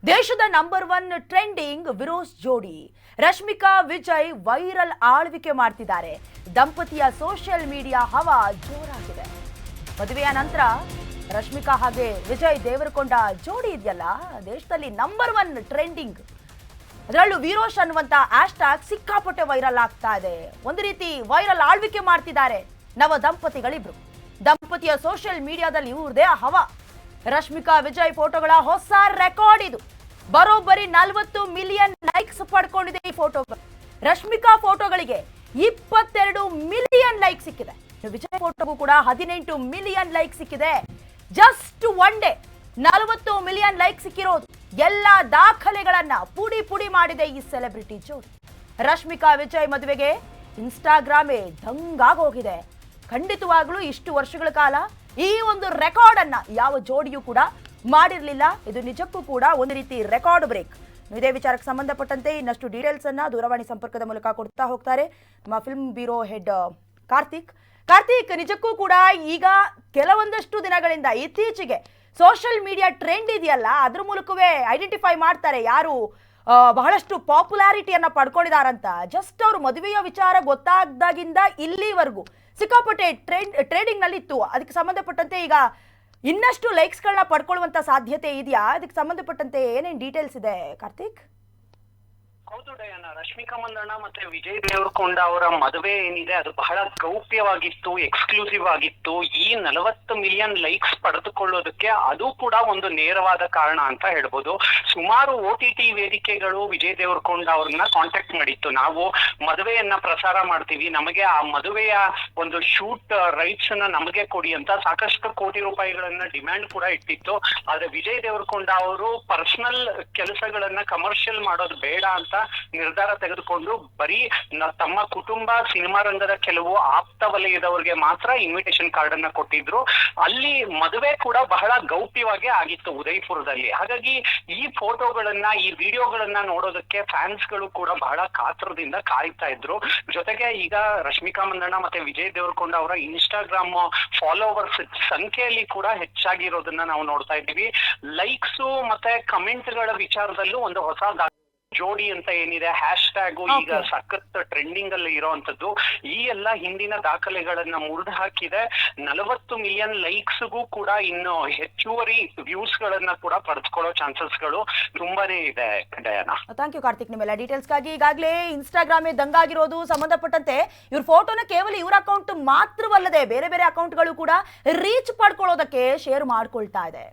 ದೇಶದ number 1 trending ವಿರೋಸ್ ಜೋಡಿ Rashmika Vijay viral ಆಳ್ವಿಕೆ ಮಾಡ್ತಿದ್ದಾರೆ. ದಂಪತಿಯ ಸೋಷಿಯಲ್ ಮೀಡಿಯಾ ಹವಾ ಜೋರಾಗಿದೆ. ಮದುವೆಯ ನಂತರ ರಶ್ಮಿಕಾ ಹಾಗೆ ವಿಜಯ್ ದೇವರಕೊಂಡ ಜೋಡಿ ಇದೆಯಲ್ಲ, ದೇಶದಲ್ಲಿ ನಂಬರ್ 1 ಟ್ರೆಂಡಿಂಗ್. ಅದರಲ್ಲೂ ವಿರೋಶ್ ಅನ್ನುವಂತ ಹ್ಯಾಶ್ಟ್ಯಾಗ್ ಸಿಕ್ಕಾಪಟ್ಟೆ ವೈರಲ್ ಆಗ್ತಾ ಇದೆ. ಒಂದು ರೀತಿ ವೈರಲ್ ಆಳ್ವಿಕೆ ಮಾಡ್ತಿದ್ದಾರೆ ನವ ದಂಪತಿಗಳಿಬ್ರು. ದಂಪತಿಯ ಸೋಷಿಯಲ್ ಮೀಡಿಯಾದಲ್ಲಿ ಇವ್ರದೇ ಹವಾ. ರಶ್ಮಿಕಾ ವಿಜಯ್ ಫೋಟೋಗಳ ಹೊಸ ರೆಕಾರ್ಡ್ ಇದು. ಬರೋಬ್ಬರಿ 40 ಮಿಲಿಯನ್ ಲೈಕ್ಸ್ ಪಡ್ಕೊಂಡಿದೆ ಈ ಫೋಟೋಗಳು. ರಶ್ಮಿಕಾ ಫೋಟೋಗಳಿಗೆ 22 ಮಿಲಿಯನ್ ಲೈಕ್ ಸಿಕ್ಕಿದೆ. ವಿಜಯ್ ಫೋಟೋಗೂ ಕೂಡ 18 ಮಿಲಿಯನ್ ಲೈಕ್ ಸಿಕ್ಕಿದೆ. Just one day 40 million like ಸಿಕ್ಕಿರೋದು. ಎಲ್ಲ ದಾಖಲೆಗಳನ್ನ ಪುಡಿ ಮಾಡಿದೆ ಈ ಸೆಲೆಬ್ರಿಟಿ ಜೋಡಿ. ರಶ್ಮಿಕಾ ವಿಜಯ್ ಮದುವೆಗೆ ಇನ್ಸ್ಟಾಗ್ರಾಮೇ ದಂಗಾಗೋಗಿದೆ. ಖಂಡಿತವಾಗ್ಲೂ ಇಷ್ಟು ವರ್ಷಗಳ ಕಾಲ ಈ ಒಂದು ರೆಕಾರ್ಡ್ ಅನ್ನ ಯಾವ ಜೋಡಿಯೂ ಕೂಡ ಮಾಡಿರಲಿಲ್ಲ. ಇದು ನಿಜಕ್ಕೂ ಕೂಡ ಒಂದು ರೀತಿ ರೆಕಾರ್ಡ್ ಬ್ರೇಕ್. ಇದೇ ವಿಚಾರಕ್ಕೆ ಸಂಬಂಧಪಟ್ಟಂತೆ ಇನ್ನಷ್ಟು ಡೀಟೇಲ್ಸ್ ಅನ್ನ ದೂರವಾಣಿ ಸಂಪರ್ಕದ ಮೂಲಕ ಕೊಡ್ತಾ ಹೋಗ್ತಾರೆ ನಮ್ಮ ಫಿಲ್ಮ್ ಬ್ಯೂರೋ ಹೆಡ್ ಕಾರ್ತಿಕ್. ನಿಜಕ್ಕೂ ಕೂಡ ಈಗ ಕೆಲವೊಂದಷ್ಟು ದಿನಗಳಿಂದ ಇತ್ತೀಚೆಗೆ ಸೋಷಿಯಲ್ ಮೀಡಿಯಾ ಟ್ರೆಂಡ್ ಇದೆಯಲ್ಲ, ಅದ್ರ ಮೂಲಕವೇ ಐಡೆಂಟಿಫೈ ಮಾಡ್ತಾರೆ ಯಾರು ಬಹಳಷ್ಟು ಪಾಪ್ಯುಲಾರಿಟಿಯನ್ನ ಪಡ್ಕೊಂಡಿದಾರಂತ. ಜಸ್ಟ್ ಅವ್ರ ಮದುವೆಯ ವಿಚಾರ ಗೊತ್ತಾಗ್ದಾಗಿಂದ ಇಲ್ಲಿವರೆಗೂ ಸಿಕ್ಕಾಪಟ್ಟೆ ಟ್ರೇಡಿಂಗ್ ನಲ್ಲಿ ಇತ್ತು. ಅದಕ್ಕೆ ಸಂಬಂಧಪಟ್ಟಂತೆ ಈಗ ಇನ್ನಷ್ಟು ಲೈಕ್ಸ್ ಗಳನ್ನ ಪಡ್ಕೊಳ್ಳುವಂತ ಸಾಧ್ಯತೆ ಇದೆಯಾ? ಅದಕ್ಕೆ ಸಂಬಂಧಪಟ್ಟಂತೆ ಏನೇನ್ ಡೀಟೇಲ್ಸ್ ಇದೆ ಕಾರ್ತಿಕ್? ಹೌದು ಡಯಾನ, ರಶ್ಮಿಕಾ ಮಂದಣ್ಣ ಮತ್ತೆ ವಿಜಯ್ ದೇವರಕೊಂಡ ಅವರ ಮದುವೆ ಏನಿದೆ ಅದು ಬಹಳ ಗೌಪ್ಯವಾಗಿತ್ತು, ಎಕ್ಸ್ಕ್ಲೂಸಿವ್ ಆಗಿತ್ತು. ಈ 40 ಮಿಲಿಯನ್ ಲೈಕ್ಸ್ ಪಡೆದುಕೊಳ್ಳೋದಕ್ಕೆ ಅದು ಕೂಡ ಒಂದು ನೇರವಾದ ಕಾರಣ ಅಂತ ಹೇಳ್ಬೋದು. ಸುಮಾರು OTT ವೇದಿಕೆಗಳು ವಿಜಯ್ ದೇವರಕೊಂಡ ಅವ್ರನ್ನ ಕಾಂಟ್ಯಾಕ್ಟ್ ಮಾಡಿತ್ತು. ನಾವು ಮದುವೆಯನ್ನ ಪ್ರಸಾರ ಮಾಡ್ತೀವಿ, ನಮಗೆ ಆ ಮದುವೆಯ ಒಂದು ಶೂಟ್ ರೈಟ್ಸ್ ಅನ್ನ ನಮಗೆ ಕೊಡಿ ಅಂತ ಸಾಕಷ್ಟು ಕೋಟಿ ರೂಪಾಯಿಗಳನ್ನ ಡಿಮ್ಯಾಂಡ್ ಕೂಡ ಇಟ್ಟಿತ್ತು. ಆದ್ರೆ ವಿಜಯ್ ದೇವರಕೊಂಡ ಅವರು ಪರ್ಸನಲ್ ಕೆಲಸಗಳನ್ನ ಕಮರ್ಷಿಯಲ್ ಮಾಡೋದು ಬೇಡ ಅಂತ ನಿರ್ಧಾರ ತೆಗೆದುಕೊಂಡು ಬರೀ ತಮ್ಮ ಕುಟುಂಬ, ಸಿನಿಮಾ ರಂಗದ ಕೆಲವು ಆಪ್ತ ವಲಯದವರಿಗೆ ಮಾತ್ರ ಇನ್ವಿಟೇಷನ್ ಕಾರ್ಡ್ ಅನ್ನ ಕೊಟ್ಟಿದ್ರು. ಅಲ್ಲಿ ಮದುವೆ ಕೂಡ ಬಹಳ ಗೌಪ್ಯವಾಗಿ ಆಗಿತ್ತು ಉದಯಪುರದಲ್ಲಿ. ಹಾಗಾಗಿ ಈ ಫೋಟೋಗಳನ್ನ, ಈ ವಿಡಿಯೋಗಳನ್ನ ನೋಡೋದಕ್ಕೆ ಫ್ಯಾನ್ಸ್ ಗಳು ಕೂಡ ಬಹಳ ಕಾತರದಿಂದ ಕಾಯ್ತಾ ಇದ್ರು. ಜೊತೆಗೆ ಈಗ ರಶ್ಮಿಕಾ ಮಂದಣ್ಣ ಮತ್ತೆ ವಿಜಯ್ ದೇವರಕೊಂಡ ಅವರ ಇನ್ಸ್ಟಾಗ್ರಾಮ್ ಫಾಲೋವರ್ಸ್ ಸಂಖ್ಯೆಯಲ್ಲಿ ಕೂಡ ಹೆಚ್ಚಾಗಿರೋದನ್ನ ನಾವು ನೋಡ್ತಾ ಇದ್ದೀವಿ. ಲೈಕ್ಸ್ ಮತ್ತೆ ಕಮೆಂಟ್ ಗಳ ವಿಚಾರದಲ್ಲೂ ಒಂದು ಹೊಸ ಜೋಡಿ ಅಂತ ಏನಿದೆ ಹ್ಯಾಶ್ ಟ್ಯಾಗು ಈಗ ಸಖತ್ ಟ್ರೆಂಡಿಂಗ್ ಅಲ್ಲಿ ಇರೋಂಥದ್ದು. ಈ ಎಲ್ಲ ಹಿಂದಿನ ದಾಖಲೆಗಳನ್ನ ಮುರಿದು ಹಾಕಿದೆ. 40 ಮಿಲಿಯನ್ ಲೈಕ್ಸ್ಗೂ ಕೂಡ ಇನ್ನು ಹೆಚ್ಚುವರಿ ವ್ಯೂಸ್ ಗಳನ್ನ ಕೂಡ ಪಡೆದುಕೊಳ್ಳೋ ಚಾನ್ಸಸ್ ಗಳು ತುಂಬಾನೇ ಇದೆ ಡಯಾನ. ಥ್ಯಾಂಕ್ ಯು ಕಾರ್ತಿಕ್ ನಿಮ್ಮೆಲ್ಲ ಡೀಟೇಲ್ಸ್ಗಾಗಿ. ಈಗಾಗಲೇ ಇನ್ಸ್ಟಾಗ್ರಾಮ್ ದಂಗಾಗಿರೋದು ಸಂಬಂಧಪಟ್ಟಂತೆ ಇವ್ರ ಫೋಟೋನ ಕೇವಲ ಇವ್ರ ಅಕೌಂಟ್ ಮಾತ್ರವಲ್ಲದೆ ಬೇರೆ ಬೇರೆ ಅಕೌಂಟ್ಗಳು ಕೂಡ ರೀಚ್ ಪಡ್ಕೊಳ್ಳೋದಕ್ಕೆ ಶೇರ್ ಮಾಡ್ಕೊಳ್ತಾ ಇದೆ.